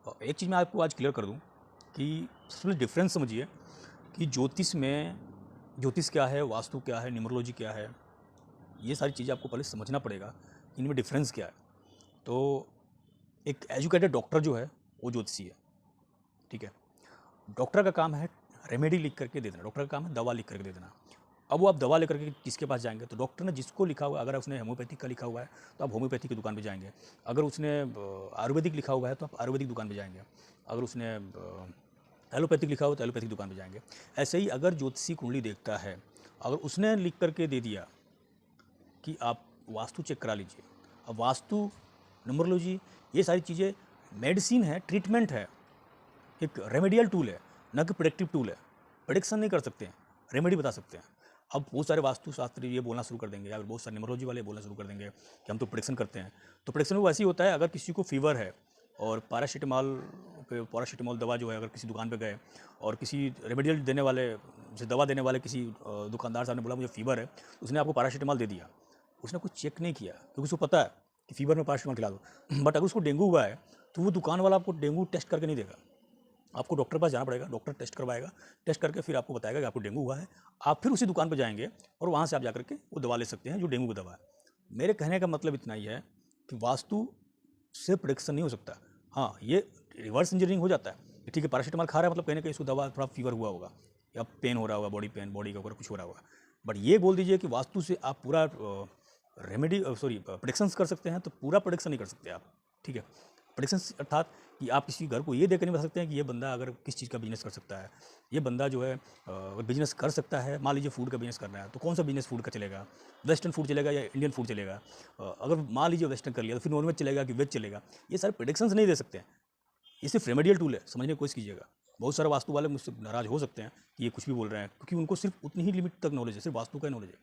एक चीज़ मैं आपको आज क्लियर कर दूं कि सबसे पहले डिफरेंस समझिए कि ज्योतिष क्या है, वास्तु क्या है, न्यूमरोलॉजी क्या है। ये सारी चीज़ें आपको पहले समझना पड़ेगा कि इनमें डिफरेंस क्या है। तो एक एजुकेटेड डॉक्टर जो है वो ज्योतिषी है, ठीक है। डॉक्टर का काम है रेमेडी लिख करके दे देना, डॉक्टर का काम है दवा लिख करके दे देना। अब वो आप दवा लेकर के किसके पास जाएंगे? तो डॉक्टर ने जिसको लिखा हुआ है, अगर उसने होम्योपैथिक का लिखा हुआ है तो आप होम्योपैथिक की दुकान पे जाएंगे। अगर उसने आयुर्वेदिक लिखा हुआ है तो आप आयुर्वेदिक दुकान पे जाएंगे। अगर उसने एलोपैथिक लिखा हुआ तो एलोपैथिक दुकान पे जाएंगे। ऐसे ही अगर ज्योतिषी कुंडली देखता है, अगर उसने लिख करके दे दिया कि आप वास्तु चेक करा लीजिए। अब वास्तु, न्यूमरोलॉजी, ये सारी चीज़ें मेडिसिन है, ट्रीटमेंट है, एक रेमेडियल टूल है, न कि प्रोडक्टिव टूल है। प्रेडिक्शन नहीं कर सकते हैं, रेमेडी बता सकते हैं। अब बहुत सारे वास्तुशास्त्री ये बोलना शुरू कर देंगे या बहुत सारे न्यूमरोलॉजी वाले बोलना शुरू कर देंगे कि हम तो प्रेडिक्शन करते हैं। तो प्रेडिक्शन वो ऐसे ही होता है, अगर किसी को फीवर है और पैरासीटामॉल दवा जो है, अगर किसी दुकान पे गए और किसी रेमेडियल देने वाले, जैसे दवा देने वाले किसी दुकानदार साहब ने बोला मुझे फीवर है, तो उसने आपको पैरासीटामॉल दे दिया। उसने कुछ चेक नहीं किया क्योंकि उसको पता है कि फीवर में पैरासीटामॉल खिला दो। बट अगर उसको डेंगू हुआ है तो वो दुकान वाला आपको डेंगू टेस्ट करके नहीं देगा। आपको डॉक्टर के पास जाना पड़ेगा, डॉक्टर टेस्ट करवाएगा, टेस्ट करके फिर आपको बताएगा कि आपको डेंगू हुआ है। आप फिर उसी दुकान पर जाएंगे और वहाँ से आप जाकर के वो दवा ले सकते हैं जो डेंगू की दवा है। मेरे कहने का मतलब इतना ही है कि वास्तु से प्रेडिक्शन नहीं हो सकता। हाँ, ये रिवर्स इंजीनियरिंग हो जाता है कि ठीक है, पैरासीटामॉल खा रहा है मतलब कहीं ना कहीं इसको दवा थोड़ा फीवर हुआ होगा या पेन हो रहा होगा, बॉडी पेन, बॉडी का ऊपर कुछ हो रहा होगा। बट ये बोल दीजिए कि वास्तु से आप पूरा प्रेडिक्शंस कर सकते हैं, तो पूरा प्रेडिक्शन नहीं कर सकते आप, ठीक है। प्रेडिक्शंस अर्थात कि आप किसी घर को ये देख कर नहीं बता सकते हैं कि ये बंदा अगर किस चीज़ का बिजनेस कर सकता है। ये बंदा जो है अगर बिजनेस कर सकता है, मान लीजिए फूड का बिजनेस कर रहा है, तो कौन सा बिजनेस फूड का चलेगा? वेस्टर्न फूड चलेगा या इंडियन फूड चलेगा? अगर मान लीजिए वेस्टर्न कर लिया तो फिर नॉन वेज चलेगा कि वेज चलेगा? ये सारे प्रेडिक्शंस नहीं दे सकते हैं। ये सिर्फ रेमेडियल टूल है, समझने की कोशिश कीजिएगा। बहुत सारे वास्तु वाले मुझसे नाराज हो सकते हैं कि ये कुछ भी बोल रहे हैं, क्योंकि उनको सिर्फ उतनी ही लिमिट तक नॉलेज है, सिर्फ वास्तु का नॉलेज है।